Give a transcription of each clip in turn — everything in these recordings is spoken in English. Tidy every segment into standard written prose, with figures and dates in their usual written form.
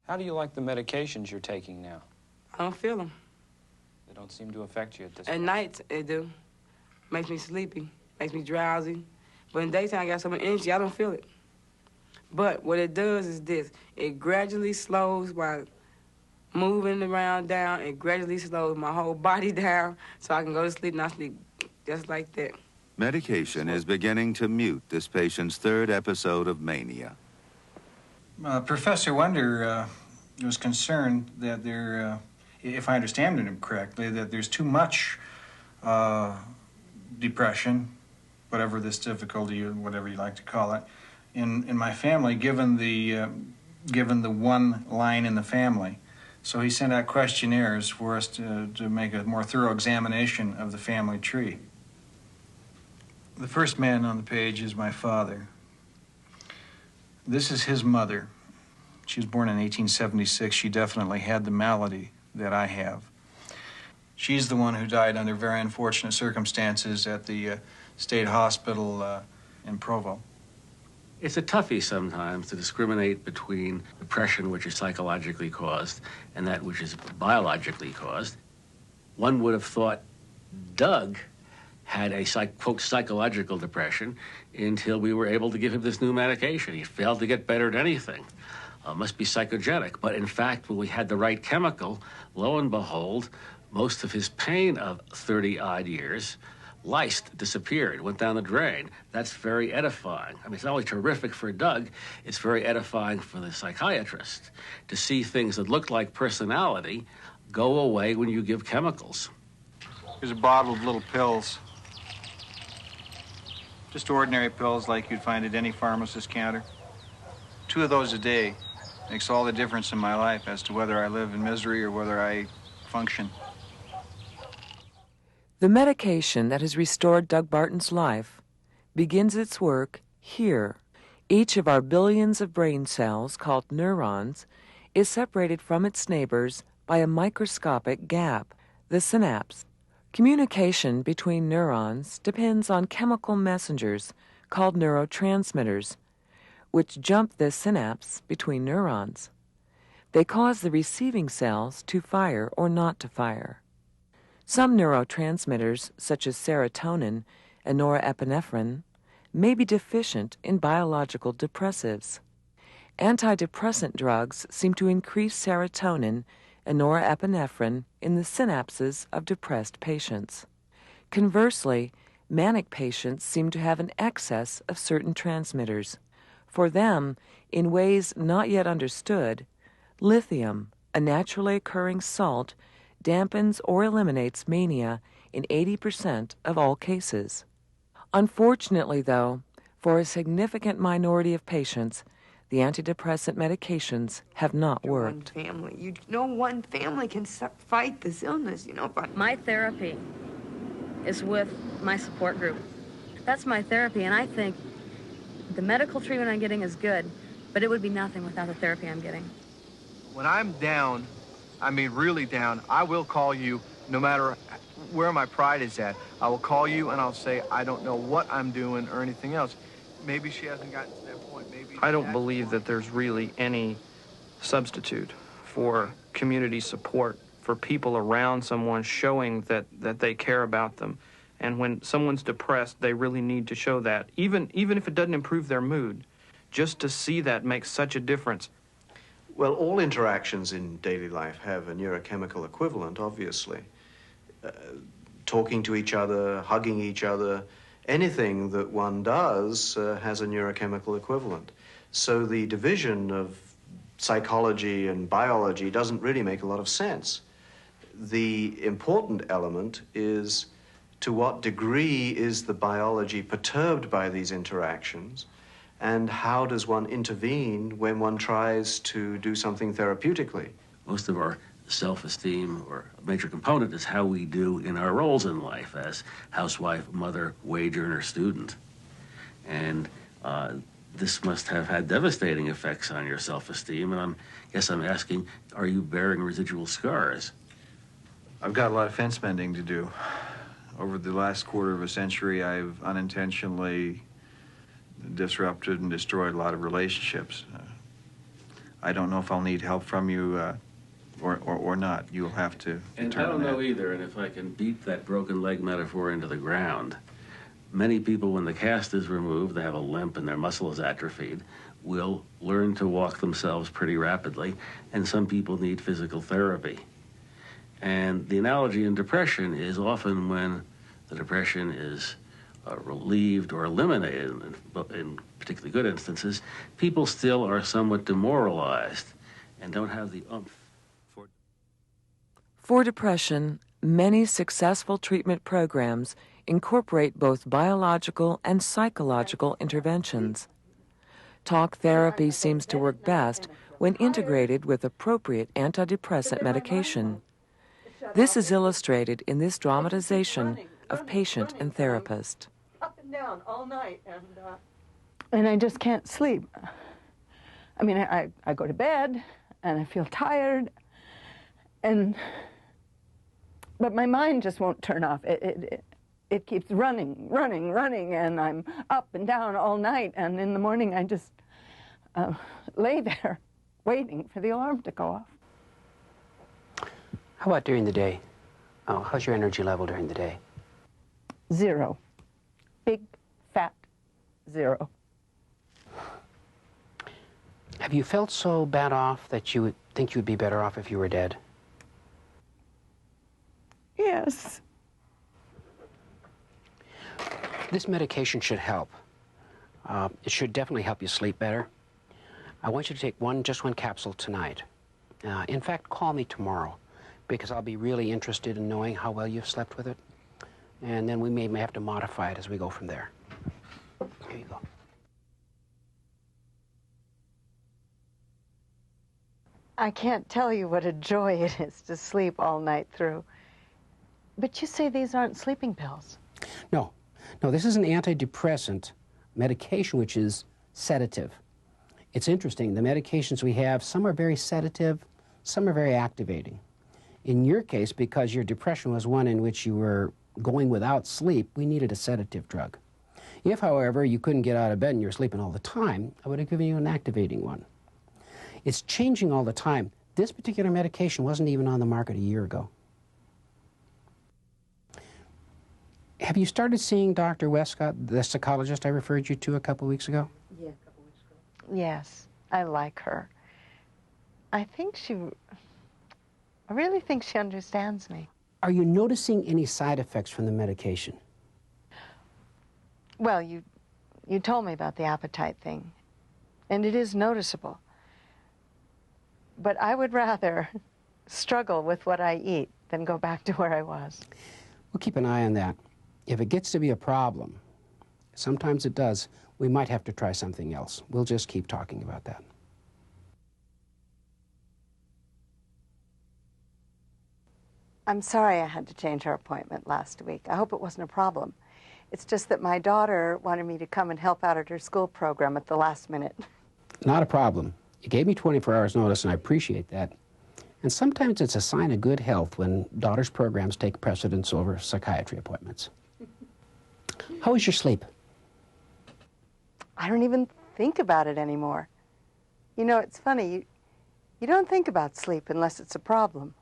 How do you like the medications you're taking now? I don't feel them. They don't seem to affect you at this At point. night, it do. Makes me sleepy, makes me drowsy. But in daytime, I got so much energy, I don't feel it. But what it does is this. It gradually slows my moving around down. It gradually slows my whole body down so I can go to sleep and I sleep just like that. Medication is beginning to mute this patient's third episode of mania. Professor Wonder was concerned that there, if I understand him correctly, that there's too much depression, whatever this difficulty, or whatever you like to call it, in my family, given the one line in the family. So he sent out questionnaires for us to make a more thorough examination of the family tree. The first man on the page is my father. This is his mother. She was born in 1876. She definitely had the malady that I have. She's the one who died under very unfortunate circumstances at the state hospital in Provo. It's a toughie sometimes to discriminate between depression, which is psychologically caused, and that which is biologically caused. One would have thought Doug had a, quote, psychological depression until we were able to give him this new medication. He failed to get better at anything. Must be psychogenic. But in fact, when we had the right chemical, lo and behold, most of his pain of 30-odd years lysed, disappeared, went down the drain. That's very edifying. I mean, it's not only terrific for Doug, it's very edifying for the psychiatrist to see things that look like personality go away when you give chemicals. Here's a bottle of little pills. Just ordinary pills like you'd find at any pharmacist's counter. 2 of those a day makes all the difference in my life as to whether I live in misery or whether I function. The medication that has restored Doug Barton's life begins its work here. Each of our billions of brain cells, called neurons, is separated from its neighbors by a microscopic gap, the synapse. Communication between neurons depends on chemical messengers called neurotransmitters, which jump the synapse between neurons. They cause the receiving cells to fire or not to fire. Some neurotransmitters, such as serotonin and norepinephrine, may be deficient in biological depressives. Antidepressant drugs seem to increase serotonin and norepinephrine in the synapses of depressed patients. Conversely, manic patients seem to have an excess of certain transmitters. For them, in ways not yet understood, lithium, a naturally occurring salt, dampens or eliminates mania in 80% of all cases. Unfortunately, though, for a significant minority of patients, the antidepressant medications have not worked. One family can fight this illness, But my therapy is with my support group. That's my therapy, and I think the medical treatment I'm getting is good, but it would be nothing without the therapy I'm getting. When I'm down, I mean really down, I will call you no matter where my pride is at. I will call you and I'll say, I don't know what I'm doing or anything else. Maybe she hasn't gotten to that point. Maybe I don't believe that there's really any substitute for community support, for people around someone showing that they care about them. And when someone's depressed, they really need to show that. Even if it doesn't improve their mood, just to see that makes such a difference. Well, all interactions in daily life have a neurochemical equivalent, obviously. Talking to each other, hugging each other, anything that one does has a neurochemical equivalent. So the division of psychology and biology doesn't really make a lot of sense. The important element is to what degree is the biology perturbed by these interactions, and how does one intervene when one tries to do something therapeutically? Most of our self-esteem, or a major component, is how we do in our roles in life as housewife, mother, wage earner, student. And this must have had devastating effects on your self-esteem, and I'm asking, are you bearing residual scars? I've got a lot of fence mending to do. Over the last quarter of a century, I've unintentionally disrupted and destroyed a lot of relationships. I don't know if I'll need help from you or not. You'll have to And I determine don't know that. either, and if I can beat that broken leg metaphor into the ground, many people, when the cast is removed, they have a limp and their muscle is atrophied, will learn to walk themselves pretty rapidly, and some people need physical therapy. And the analogy in depression is often when the depression is relieved or eliminated, in particularly good instances, people still are somewhat demoralized and don't have the oomph. For depression, many successful treatment programs incorporate both biological and psychological interventions. Talk therapy seems to work best when integrated with appropriate antidepressant medication. This is illustrated in this dramatization of patient and therapist. Up and down all night, and I just can't sleep. I mean, I go to bed, and I feel tired, but my mind just won't turn off. It keeps running, and I'm up and down all night, and in the morning I just lay there waiting for the alarm to go off. How about during the day? Oh, how's your energy level during the day? 0. Big, fat 0. Have you felt so bad off that you would think you'd be better off if you were dead? Yes. This medication should help. It should definitely help you sleep better. I want you to take just one capsule tonight. In fact, call me tomorrow, because I'll be really interested in knowing how well you've slept with it. And then we may have to modify it as we go from there. Here you go. I can't tell you what a joy it is to sleep all night through. But you say these aren't sleeping pills. No, this is an antidepressant medication, which is sedative. It's interesting, the medications we have, some are very sedative, some are very activating. In your case, because your depression was one in which you were going without sleep, we needed a sedative drug. If, however, you couldn't get out of bed and you were sleeping all the time, I would have given you an activating one. It's changing all the time. This particular medication wasn't even on the market a year ago. Have you started seeing Dr. Westcott, the psychologist I referred you to a couple weeks ago? Yeah, a couple weeks ago. Yes, I like her. I really think she understands me. Are you noticing any side effects from the medication? Well, you told me about the appetite thing, and it is noticeable. But I would rather struggle with what I eat than go back to where I was. We'll keep an eye on that. If it gets to be a problem, sometimes it does, we might have to try something else. We'll just keep talking about that. I'm sorry I had to change our appointment last week. I hope it wasn't a problem. It's just that my daughter wanted me to come and help out at her school program at the last minute. Not a problem. You gave me 24 hours notice, and I appreciate that. And sometimes it's a sign of good health when daughter's programs take precedence over psychiatry appointments. How was your sleep? I don't even think about it anymore. You know, it's funny. You don't think about sleep unless it's a problem.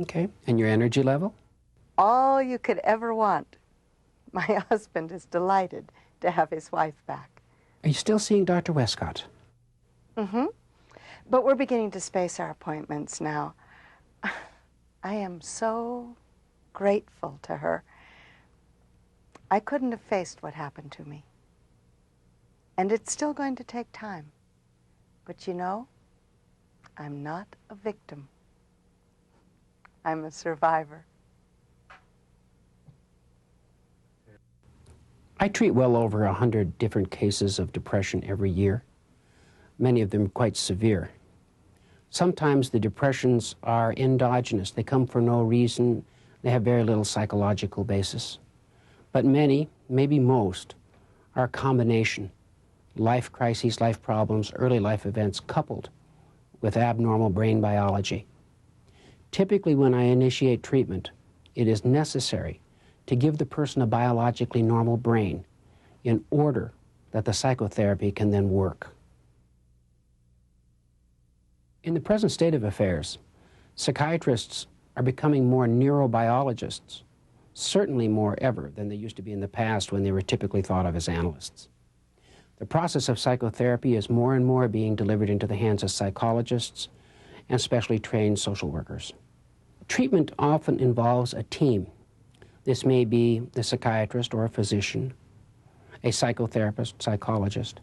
Okay. And your energy level? All you could ever want. My husband is delighted to have his wife back. Are you still seeing Dr. Westcott? Mm-hmm. But we're beginning to space our appointments now. I am so grateful to her. I couldn't have faced what happened to me. And it's still going to take time. But you know, I'm not a victim. I'm a survivor. I treat well over 100 different cases of depression every year, many of them quite severe. Sometimes the depressions are endogenous. They come for no reason. They have very little psychological basis. But many, maybe most, are a combination. Life crises, life problems, early life events coupled with abnormal brain biology. Typically, when I initiate treatment, it is necessary to give the person a biologically normal brain in order that the psychotherapy can then work. In the present state of affairs, psychiatrists are becoming more neurobiologists, certainly more ever than they used to be in the past when they were typically thought of as analysts. The process of psychotherapy is more and more being delivered into the hands of psychologists and specially trained social workers. Treatment often involves a team. This may be the psychiatrist or a physician, a psychotherapist, psychologist,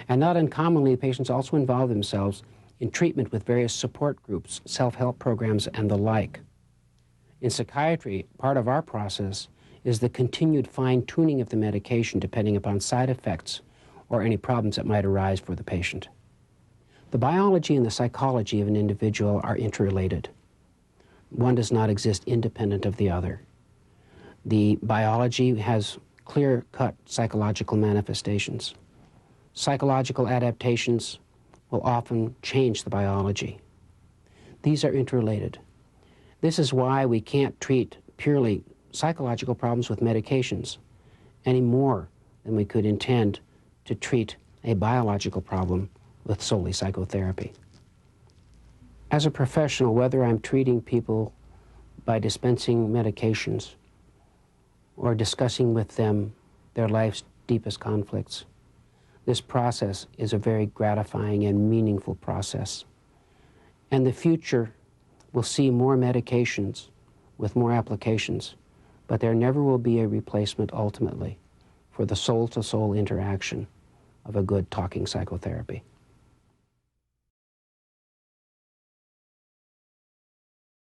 and not uncommonly, patients also involve themselves in treatment with various support groups, self-help programs, and the like. In psychiatry, part of our process is the continued fine-tuning of the medication depending upon side effects or any problems that might arise for the patient. The biology and the psychology of an individual are interrelated. One does not exist independent of the other. The biology has clear-cut psychological manifestations. Psychological adaptations will often change the biology. These are interrelated. This is why we can't treat purely psychological problems with medications any more than we could intend to treat a biological problem with solely psychotherapy. As a professional, whether I'm treating people by dispensing medications or discussing with them their life's deepest conflicts, this process is a very gratifying and meaningful process. And the future will see more medications with more applications, but there never will be a replacement ultimately for the soul-to-soul interaction of a good talking psychotherapy.